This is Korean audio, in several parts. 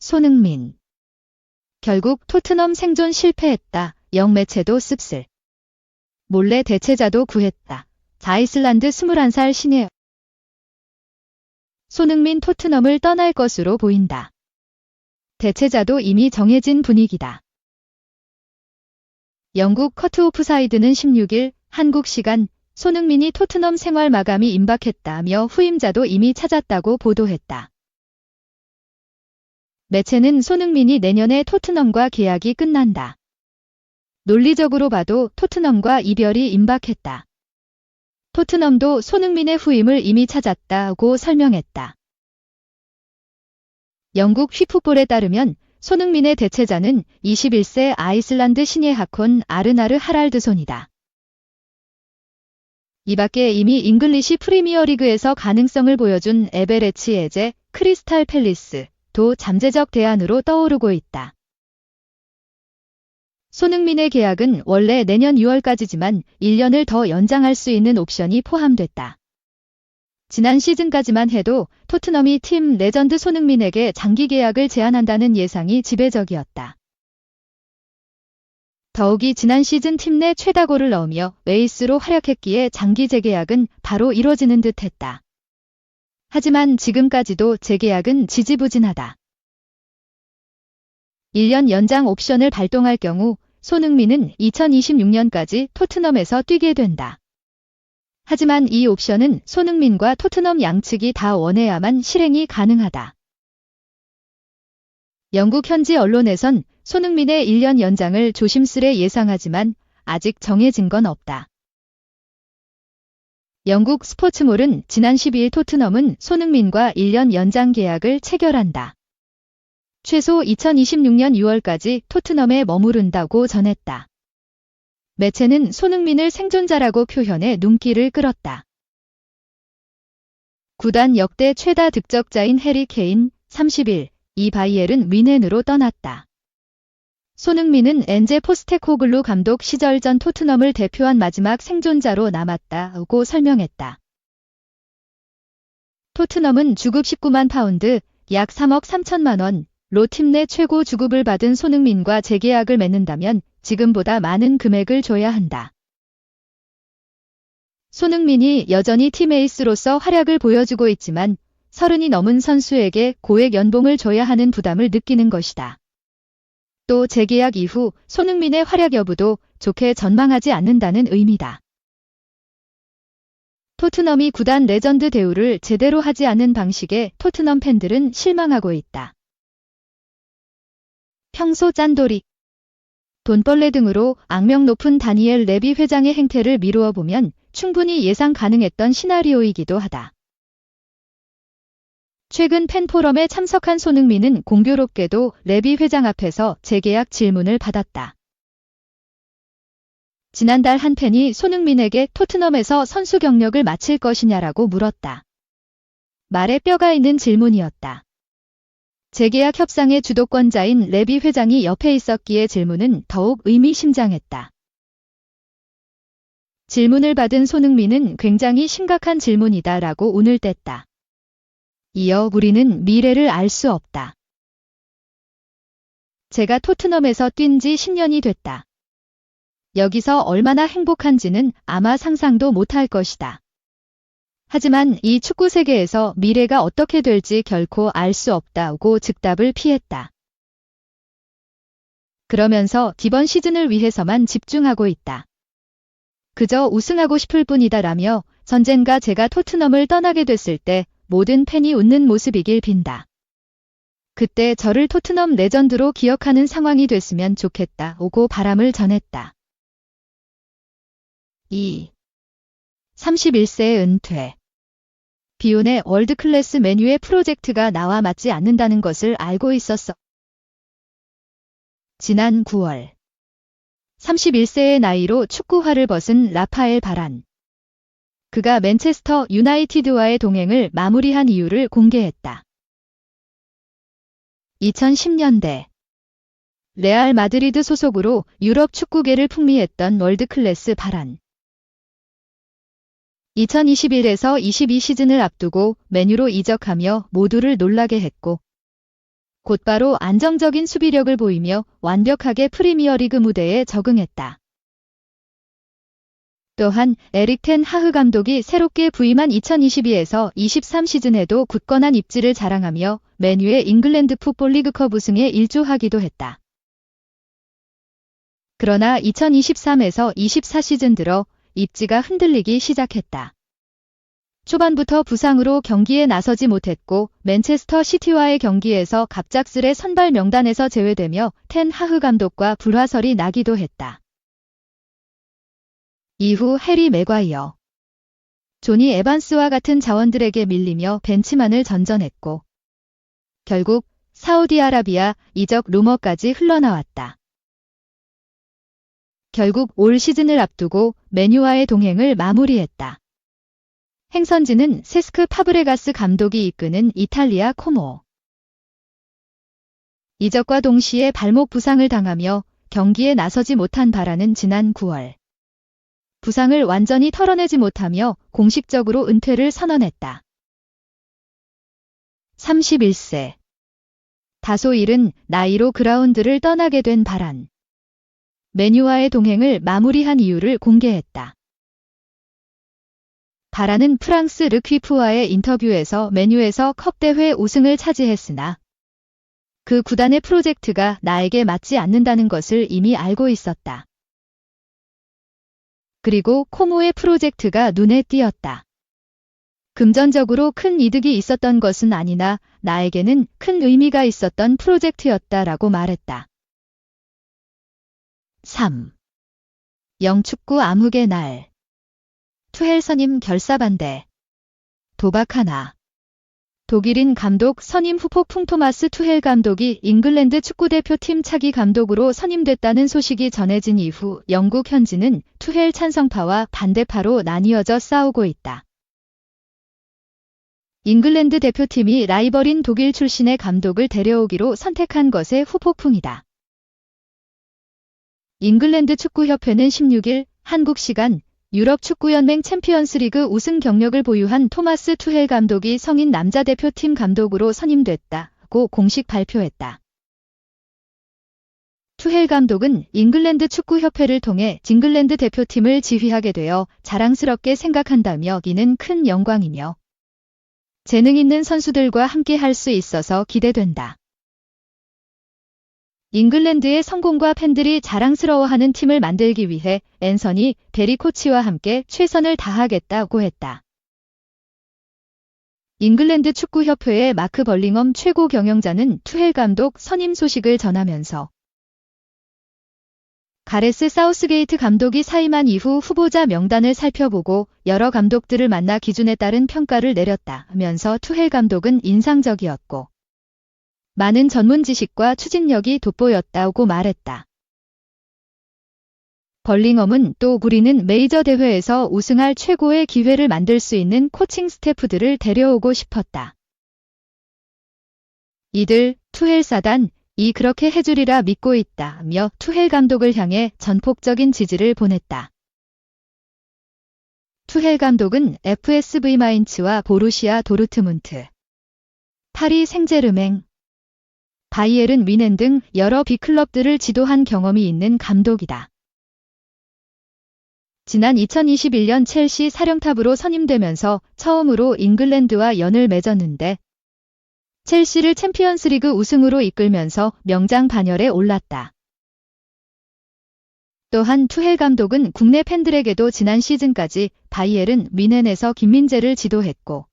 손흥민. 결국 토트넘 생존 실패했다. 영매체도 씁쓸. 몰래 대체자도 구했다. 아이슬란드 21살 신예. 손흥민 토트넘을 떠날 것으로 보인다. 대체자도 이미 정해진 분위기다. 영국 커트 오프사이드는 16일 한국 시간 손흥민이 토트넘 생활 마감이 임박했다며 후임자도 이미 찾았다고 보도했다. 매체는 손흥민이 내년에 토트넘과 계약이 끝난다. 논리적으로 봐도 토트넘과 이별이 임박했다. 토트넘도 손흥민의 후임을 이미 찾았다고 설명했다. 영국 휘풋볼에 따르면 손흥민의 대체자는 21세 아이슬란드 신예 하콘 아르나르 하랄드손이다. 이 밖에 이미 잉글리시 프리미어리그에서 가능성을 보여준 에베레치 에제, 크리스탈 팰리스도 잠재적 대안으로 떠오르고 있다. 손흥민의 계약은 원래 내년 6월까지지만 1년을 더 연장할 수 있는 옵션이 포함됐다. 지난 시즌까지만 해도 토트넘이 팀 레전드 손흥민에게 장기 계약을 제안한다는 예상이 지배적이었다. 더욱이 지난 시즌 팀 내 최다골을 넣으며 에이스로 활약했기에 장기 재계약은 바로 이뤄지는 듯했다. 하지만 지금까지도 재계약은 지지부진하다. 1년 연장 옵션을 발동할 경우 손흥민은 2026년까지 토트넘에서 뛰게 된다. 하지만 이 옵션은 손흥민과 토트넘 양측이 다 원해야만 실행이 가능하다. 영국 현지 언론에선 손흥민의 1년 연장을 조심스레 예상하지만 아직 정해진 건 없다. 영국 스포츠몰은 지난 12일 토트넘은 손흥민과 1년 연장 계약을 체결한다. 최소 2026년 6월까지 토트넘에 머무른다고 전했다. 매체는 손흥민을 생존자라고 표현해 눈길을 끌었다. 구단 역대 최다 득적자인 해리 케인 30일 이 바이에른 뮌헨으로 떠났다. 손흥민은 엔제 포스테코글루 감독 시절 전 토트넘을 대표한 마지막 생존자로 남았다고 설명했다. 토트넘은 주급 19만 파운드, 약 3억 3천만 원로 팀 내 최고 주급을 받은 손흥민과 재계약을 맺는다면 지금보다 많은 금액을 줘야 한다. 손흥민이 여전히 팀 에이스로서 활약을 보여주고 있지만 30이 넘은 선수에게 고액 연봉을 줘야 하는 부담을 느끼는 것이다. 또 재계약 이후 손흥민의 활약 여부도 좋게 전망하지 않는다는 의미다. 토트넘이 구단 레전드 대우를 제대로 하지 않는 방식에 토트넘 팬들은 실망하고 있다. 평소 짠돌이 돈벌레 등으로 악명 높은 다니엘 레비 회장의 행태를 미루어 보면 충분히 예상 가능했던 시나리오이기도 하다. 최근 팬포럼에 참석한 손흥민은 공교롭게도 레비 회장 앞에서 재계약 질문을 받았다. 지난달 한 팬이 손흥민에게 토트넘에서 선수 경력을 마칠 것이냐라고 물었다. 말에 뼈가 있는 질문이었다. 재계약 협상의 주도권자인 레비 회장이 옆에 있었기에 질문은 더욱 의미심장했다. 질문을 받은 손흥민은 굉장히 심각한 질문이다라고 운을 뗐다. 이어 우리는 미래를 알 수 없다. 제가 토트넘에서 뛴 지 10년이 됐다. 여기서 얼마나 행복한지는 아마 상상도 못할 것이다. 하지만 이 축구 세계에서 미래가 어떻게 될지 결코 알 수 없다고 즉답을 피했다. 그러면서 이번 시즌을 위해서만 집중하고 있다. 그저 우승하고 싶을 뿐이다라며 전젠가 제가 토트넘을 떠나게 됐을 때 모든 팬이 웃는 모습이길 빈다. 그때 저를 토트넘 레전드로 기억하는 상황이 됐으면 좋겠다고 바람을 전했다. 2. 31세의 은퇴. 비욘의 월드클래스 메뉴의 프로젝트가 나와 맞지 않는다는 것을 알고 있었어. 지난 9월 31세의 나이로 축구화를 벗은 라파엘 바란. 그가 맨체스터 유나이티드와의 동행을 마무리한 이유를 공개했다. 2010년대 레알 마드리드 소속으로 유럽 축구계를 풍미했던 월드클래스 바란. 2021에서 22 시즌을 앞두고 맨유로 이적하며 모두를 놀라게 했고 곧바로 안정적인 수비력을 보이며 완벽하게 프리미어리그 무대에 적응했다. 또한 에릭 텐 하흐 감독이 새롭게 부임한 2022에서 23 시즌에도 굳건한 입지를 자랑하며 맨유의 잉글랜드 풋볼 리그컵 우승에 일조하기도 했다. 그러나 2023에서 24 시즌 들어 입지가 흔들리기 시작했다. 초반부터 부상으로 경기에 나서지 못했고 맨체스터 시티와의 경기에서 갑작스레 선발 명단에서 제외되며 텐 하흐 감독과 불화설이 나기도 했다. 이후 해리 맥과이어, 조니 에반스와 같은 자원들에게 밀리며 벤치만을 전전했고 결국 사우디아라비아 이적 루머까지 흘러나왔다. 결국 올 시즌을 앞두고 맨유와의 동행을 마무리했다. 행선지는 세스크 파브레가스 감독이 이끄는 이탈리아 코모. 이적과 동시에 발목 부상을 당하며 경기에 나서지 못한 바라는 지난 9월. 부상을 완전히 털어내지 못하며 공식적으로 은퇴를 선언했다. 31세. 다소 이른 나이로 그라운드를 떠나게 된 바란. 맨유와의 동행을 마무리한 이유를 공개했다. 바란은 프랑스 르퀴프와의 인터뷰에서 맨유에서 컵대회 우승을 차지했으나 그 구단의 프로젝트가 나에게 맞지 않는다는 것을 이미 알고 있었다. 그리고 코모의 프로젝트가 눈에 띄었다. 금전적으로 큰 이득이 있었던 것은 아니나 나에게는 큰 의미가 있었던 프로젝트였다라고 말했다. 3. 영축구 암흑의 날. 투헬 선임 결사반대. 도박 하나. 독일인 감독 선임 후 폭풍 토마스 투헬 감독이 잉글랜드 축구대표팀 차기 감독으로 선임됐다는 소식이 전해진 이후 영국 현지는 투헬 찬성파와 반대파로 나뉘어져 싸우고 있다. 잉글랜드 대표팀이 라이벌인 독일 출신의 감독을 데려오기로 선택한 것에 후폭풍이다. 잉글랜드 축구협회는 16일 한국 시간 유럽축구연맹 챔피언스리그 우승 경력을 보유한 토마스 투헬 감독이 성인 남자 대표팀 감독으로 선임됐다고 공식 발표했다. 투헬 감독은 잉글랜드 축구협회를 통해 잉글랜드 대표팀을 지휘하게 되어 자랑스럽게 생각한다며 이는 큰 영광이며 재능 있는 선수들과 함께 할 수 있어서 기대된다. 잉글랜드의 성공과 팬들이 자랑스러워하는 팀을 만들기 위해 앤서니 베리 코치와 함께 최선을 다하겠다고 했다. 잉글랜드 축구협회의 마크 벌링엄 최고 경영자는 투헬 감독 선임 소식을 전하면서 가레스 사우스게이트 감독이 사임한 이후 후보자 명단을 살펴보고 여러 감독들을 만나 기준에 따른 평가를 내렸다면서 투헬 감독은 인상적이었고 많은 전문 지식과 추진력이 돋보였다고 말했다. 벌링엄은 또 우리는 메이저 대회에서 우승할 최고의 기회를 만들 수 있는 코칭 스태프들을 데려오고 싶었다. 이들 투헬 사단이 그렇게 해주리라 믿고 있다며 투헬 감독을 향해 전폭적인 지지를 보냈다. 투헬 감독은 FSV 마인츠와 보루시아 도르트문트, 파리 생제르맹, 바이에른 뮌헨 등 여러 빅클럽들을 지도한 경험이 있는 감독이다. 지난 2021년 첼시 사령탑으로 선임되면서 처음으로 잉글랜드와 연을 맺었는데 첼시를 챔피언스리그 우승으로 이끌면서 명장 반열에 올랐다. 또한 투헬 감독은 국내 팬들에게도 지난 시즌까지 바이에른 뮌헨에서 김민재를 지도했고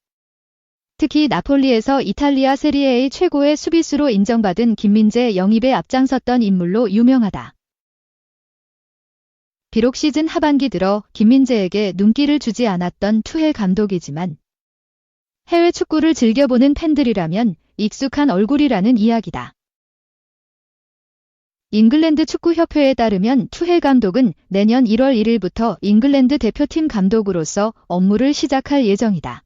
특히 나폴리에서 이탈리아 세리에의 최고의 수비수로 인정받은 김민재 영입에 앞장섰던 인물로 유명하다. 비록 시즌 하반기 들어 김민재에게 눈길을 주지 않았던 투헬 감독이지만 해외 축구를 즐겨보는 팬들이라면 익숙한 얼굴이라는 이야기다. 잉글랜드 축구협회에 따르면 투헬 감독은 내년 1월 1일부터 잉글랜드 대표팀 감독으로서 업무를 시작할 예정이다.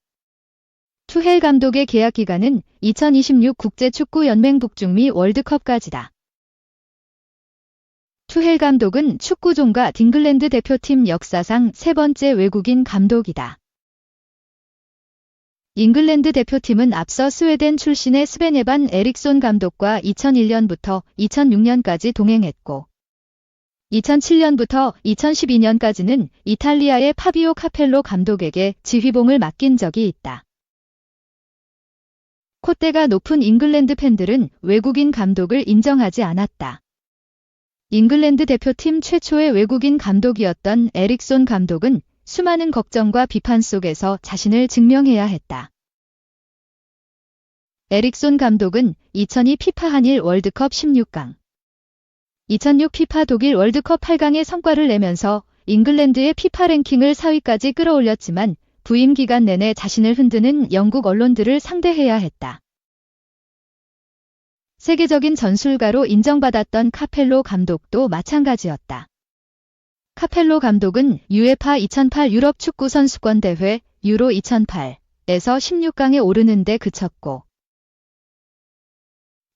투헬 감독의 계약 기간은 2026 국제축구연맹 북중미 월드컵까지다. 투헬 감독은 축구종과 잉글랜드 대표팀 역사상 세 번째 외국인 감독이다. 잉글랜드 대표팀은 앞서 스웨덴 출신의 스벤 에반 에릭손 감독과 2001년부터 2006년까지 동행했고 2007년부터 2012년까지는 이탈리아의 파비오 카펠로 감독에게 지휘봉을 맡긴 적이 있다. 콧대가 높은 잉글랜드 팬들은 외국인 감독을 인정하지 않았다. 잉글랜드 대표팀 최초의 외국인 감독이었던 에릭손 감독은 수많은 걱정과 비판 속에서 자신을 증명해야 했다. 에릭손 감독은 2002 피파 한일 월드컵 16강, 2006 피파 독일 월드컵 8강의 성과를 내면서 잉글랜드의 피파 랭킹을 4위까지 끌어올렸지만 부임 기간 내내 자신을 흔드는 영국 언론들을 상대해야 했다. 세계적인 전술가로 인정받았던 카펠로 감독도 마찬가지였다. 카펠로 감독은 UEFA 2008 유럽 축구 선수권 대회 유로 2008에서 16강에 오르는 데 그쳤고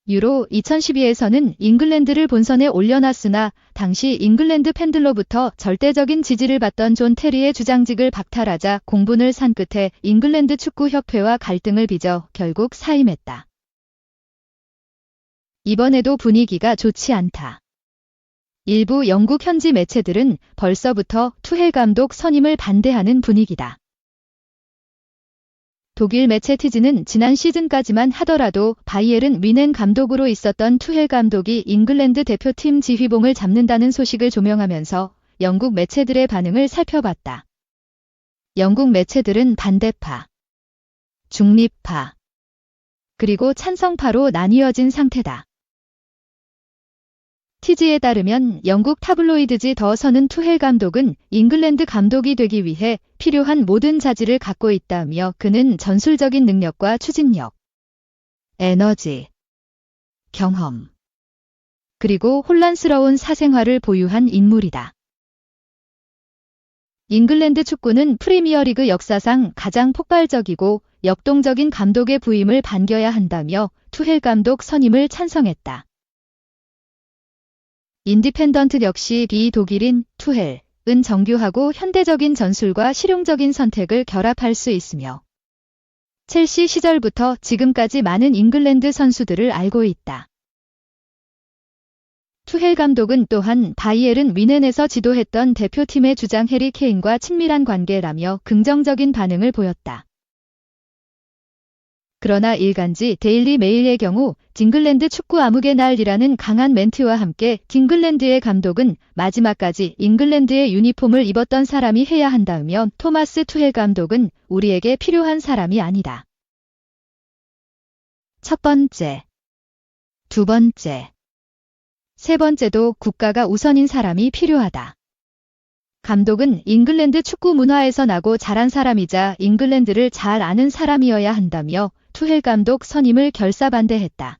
유로 2012에서는 잉글랜드를 본선에 올려놨으나 당시 잉글랜드 팬들로부터 절대적인 지지를 받던 존 테리의 주장직을 박탈하자 공분을 산 끝에 잉글랜드 축구협회와 갈등을 빚어 결국 사임했다. 이번에도 분위기가 좋지 않다. 일부 영국 현지 매체들은 벌써부터 투헬 감독 선임을 반대하는 분위기다. 독일 매체 티즈는 지난 시즌까지만 하더라도 바이에른 뮌헨 감독으로 있었던 투헬 감독이 잉글랜드 대표팀 지휘봉을 잡는다는 소식을 조명하면서 영국 매체들의 반응을 살펴봤다. 영국 매체들은 반대파, 중립파, 그리고 찬성파로 나뉘어진 상태다. 티즈에 따르면 영국 타블로이드지 더 선은 투헬 감독은 잉글랜드 감독이 되기 위해 필요한 모든 자질을 갖고 있다며 그는 전술적인 능력과 추진력, 에너지, 경험, 그리고 혼란스러운 사생활을 보유한 인물이다. 잉글랜드 축구는 프리미어리그 역사상 가장 폭발적이고 역동적인 감독의 부임을 반겨야 한다며 투헬 감독 선임을 찬성했다. 인디펜던트 역시 비독일인 투헬은 정교하고 현대적인 전술과 실용적인 선택을 결합할 수 있으며 첼시 시절부터 지금까지 많은 잉글랜드 선수들을 알고 있다. 투헬 감독은 또한 바이에른 뮌헨에서 지도했던 대표팀의 주장 해리 케인과 친밀한 관계라며 긍정적인 반응을 보였다. 그러나 일간지 데일리 메일의 경우 잉글랜드 축구 암흑의 날이라는 강한 멘트와 함께 잉글랜드의 감독은 마지막까지 잉글랜드의 유니폼을 입었던 사람이 해야 한다며 토마스 투헬 감독은 우리에게 필요한 사람이 아니다. 첫 번째, 두 번째, 세 번째도 국가가 우선인 사람이 필요하다. 감독은 잉글랜드 축구 문화에서 나고 자란 사람이자 잉글랜드를 잘 아는 사람이어야 한다며 투헬 감독 선임을 결사반대했다.